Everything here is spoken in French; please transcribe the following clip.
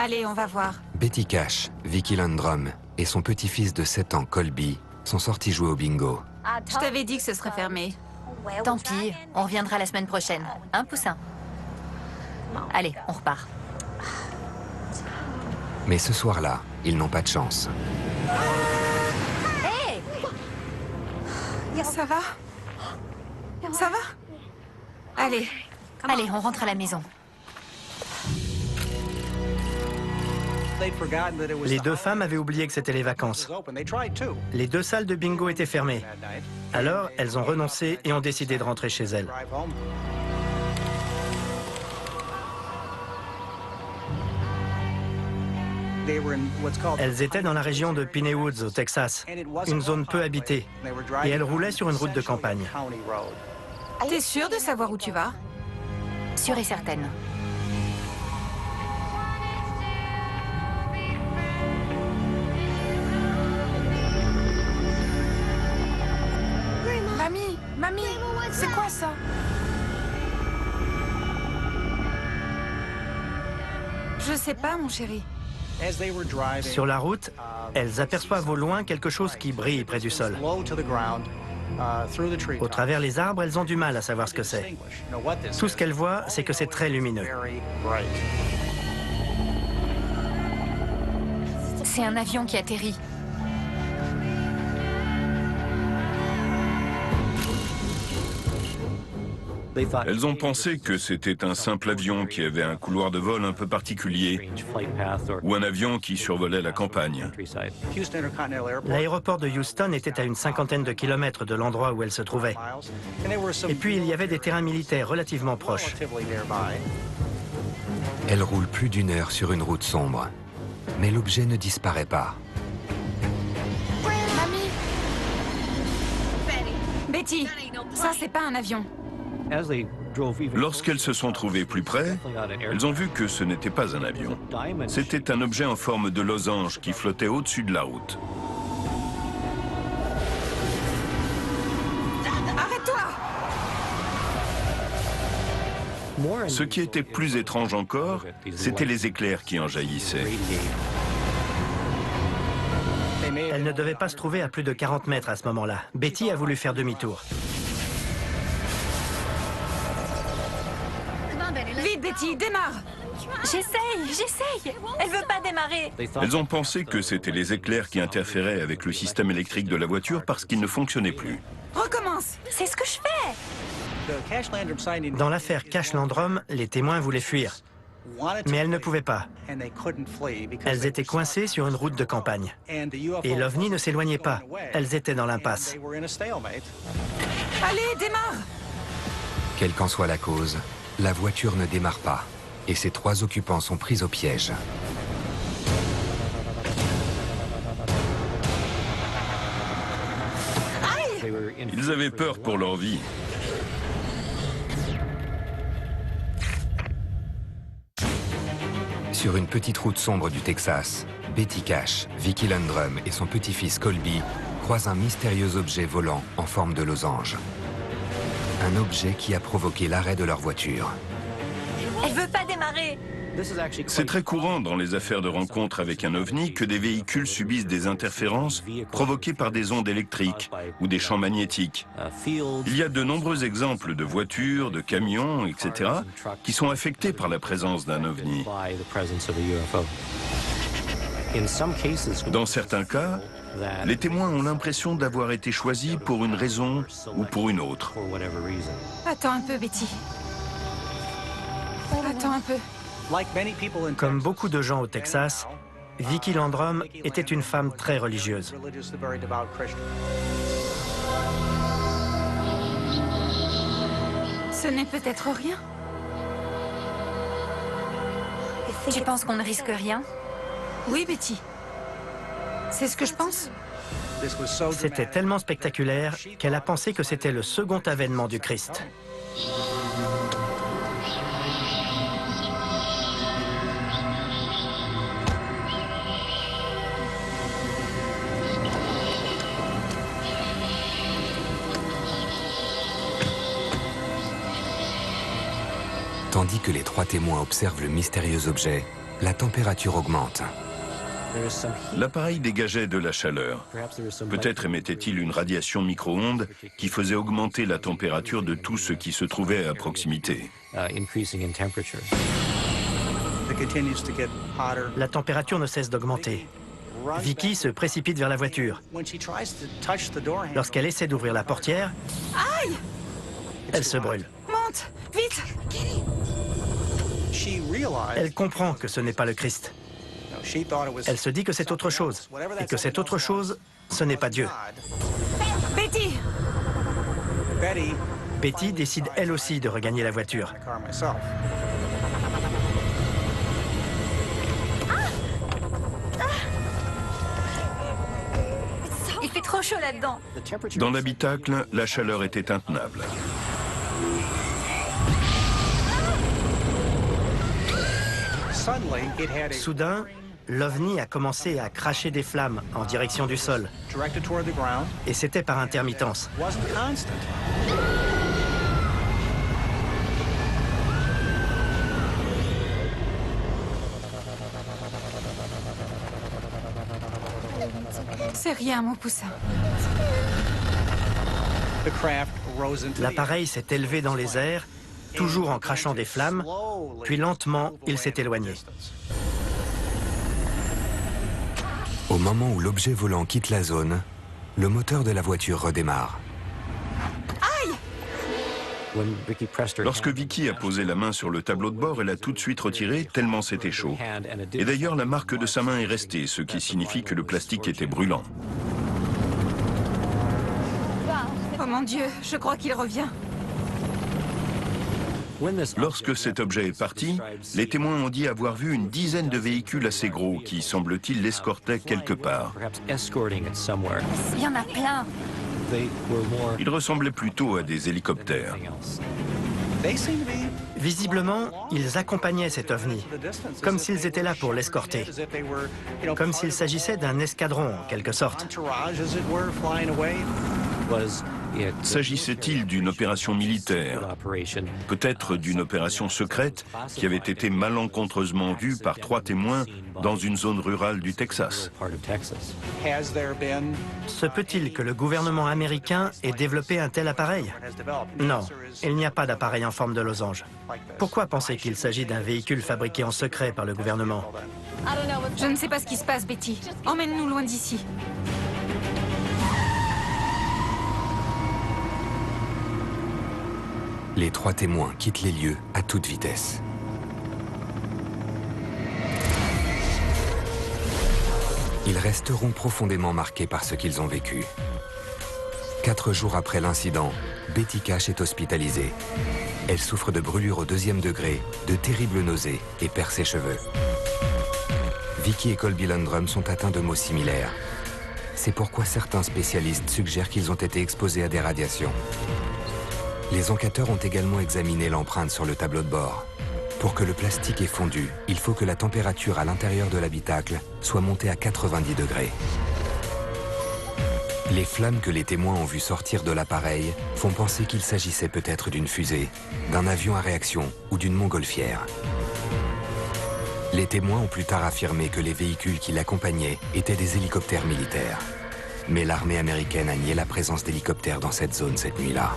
Allez, on va voir. Betty Cash, Vicky Landrum et son petit-fils de 7 ans, Colby, sont sortis jouer au bingo. Je t'avais dit que ce serait fermé. Tant pis, on reviendra la semaine prochaine. Un poussin. Allez, on repart. Mais ce soir-là, ils n'ont pas de chance. Hé! Ça va? Ça va? Allez. Allez, on rentre à la maison. Les deux femmes avaient oublié que c'était les vacances. Les deux salles de bingo étaient fermées. Alors, elles ont renoncé et ont décidé de rentrer chez elles. Elles étaient dans la région de Piney Woods, au Texas, une zone peu habitée, et elles roulaient sur une route de campagne. T'es sûre de savoir où tu vas? Sûre et certaine. Mamie, c'est quoi ça? Je sais pas, mon chéri. Sur la route, elles aperçoivent au loin quelque chose qui brille près du sol. Au travers les arbres, elles ont du mal à savoir ce que c'est. Tout ce qu'elles voient, c'est que c'est très lumineux. C'est un avion qui atterrit. Elles ont pensé que c'était un simple avion qui avait un couloir de vol un peu particulier ou un avion qui survolait la campagne. L'aéroport de Houston était à une cinquantaine de kilomètres de l'endroit où elles se trouvaient. Et puis, il y avait des terrains militaires relativement proches. Elles roulent plus d'une heure sur une route sombre. Mais l'objet ne disparaît pas. Mamie! Betty, ça c'est pas un avion. Lorsqu'elles se sont trouvées plus près, elles ont vu que ce n'était pas un avion. C'était un objet en forme de losange qui flottait au-dessus de la route. Arrête-toi! Ce qui était plus étrange encore, c'étaient les éclairs qui en jaillissaient. Elles ne devaient pas se trouver à plus de 40 mètres à ce moment-là. Betty a voulu faire demi-tour. Vite, Betty, démarre! J'essaye! Elle veut pas démarrer! Elles ont pensé que c'était les éclairs qui interféraient avec le système électrique de la voiture parce qu'il ne fonctionnait plus. Recommence! C'est ce que je fais! Dans l'affaire Cash Landrum, les témoins voulaient fuir. Mais elles ne pouvaient pas. Elles étaient coincées sur une route de campagne. Et l'OVNI ne s'éloignait pas. Elles étaient dans l'impasse. Allez, démarre! Quelle qu'en soit la cause, la voiture ne démarre pas. Et ses trois occupants sont pris au piège. Ils avaient peur pour leur vie. Sur une petite route sombre du Texas, Betty Cash, Vicky Landrum et son petit-fils Colby croisent un mystérieux objet volant en forme de losange. Un objet qui a provoqué l'arrêt de leur voiture. Elle veut pas démarrer! C'est très courant dans les affaires de rencontre avec un ovni que des véhicules subissent des interférences provoquées par des ondes électriques ou des champs magnétiques. Il y a de nombreux exemples de voitures, de camions, etc. qui sont affectés par la présence d'un ovni. Dans certains cas, les témoins ont l'impression d'avoir été choisis pour une raison ou pour une autre. Attends un peu, Betty. Attends un peu. Comme beaucoup de gens au Texas, Vicky Landrum était une femme très religieuse. Ce n'est peut-être rien. Tu penses qu'on ne risque rien? Oui, Betty. C'est ce que je pense. C'était tellement spectaculaire qu'elle a pensé que c'était le second avènement du Christ. Tandis que les trois témoins observent le mystérieux objet, la température augmente. L'appareil dégageait de la chaleur. Peut-être émettait-il une radiation micro-ondes qui faisait augmenter la température de tout ce qui se trouvait à proximité. La température ne cesse d'augmenter. Vicky se précipite vers la voiture. Lorsqu'elle essaie d'ouvrir la portière, elle se brûle. Monte, vite. Elle comprend que ce n'est pas le Christ. Elle se dit que c'est autre chose, et que cette autre chose, ce n'est pas Dieu. Betty. Betty décide elle aussi de regagner la voiture. Il fait trop chaud là-dedans. Dans l'habitacle, la chaleur était intenable. Soudain, l'OVNI a commencé à cracher des flammes en direction du sol. Et c'était par intermittence. C'est rien, mon poussin. L'appareil s'est élevé dans les airs, toujours en crachant des flammes, puis lentement, il s'est éloigné. Au moment où l'objet volant quitte la zone, le moteur de la voiture redémarre. Lorsque Vicky a posé la main sur le tableau de bord, elle a tout de suite retiré, tellement c'était chaud. Et d'ailleurs, la marque de sa main est restée, ce qui signifie que le plastique était brûlant. Oh mon Dieu, je crois qu'il revient. Lorsque cet objet est parti, les témoins ont dit avoir vu une dizaine de véhicules assez gros qui, semble-t-il, l'escortaient quelque part. Il y en a plein. Ils ressemblaient plutôt à des hélicoptères. Visiblement, ils accompagnaient cet OVNI, comme s'ils étaient là pour l'escorter, comme s'il s'agissait d'un escadron en quelque sorte. S'agissait-il d'une opération militaire, peut-être d'une opération secrète qui avait été malencontreusement vue par 3 témoins dans une zone rurale du Texas? Se peut-il que le gouvernement américain ait développé un tel appareil? Non, il n'y a pas d'appareil en forme de losange. Pourquoi penser qu'il s'agit d'un véhicule fabriqué en secret par le gouvernement? Je ne sais pas ce qui se passe, Betty. Emmène-nous loin d'ici. Les 3 témoins quittent les lieux à toute vitesse. Ils resteront profondément marqués par ce qu'ils ont vécu. 4 jours après l'incident, Betty Cash est hospitalisée. Elle souffre de brûlures au 2e degré, de terribles nausées et perd ses cheveux. Vicky et Colby Landrum sont atteints de maux similaires. C'est pourquoi certains spécialistes suggèrent qu'ils ont été exposés à des radiations. Les enquêteurs ont également examiné l'empreinte sur le tableau de bord. Pour que le plastique ait fondu, il faut que la température à l'intérieur de l'habitacle soit montée à 90 degrés. Les flammes que les témoins ont vues sortir de l'appareil font penser qu'il s'agissait peut-être d'une fusée, d'un avion à réaction ou d'une montgolfière. Les témoins ont plus tard affirmé que les véhicules qui l'accompagnaient étaient des hélicoptères militaires. Mais l'armée américaine a nié la présence d'hélicoptères dans cette zone cette nuit-là.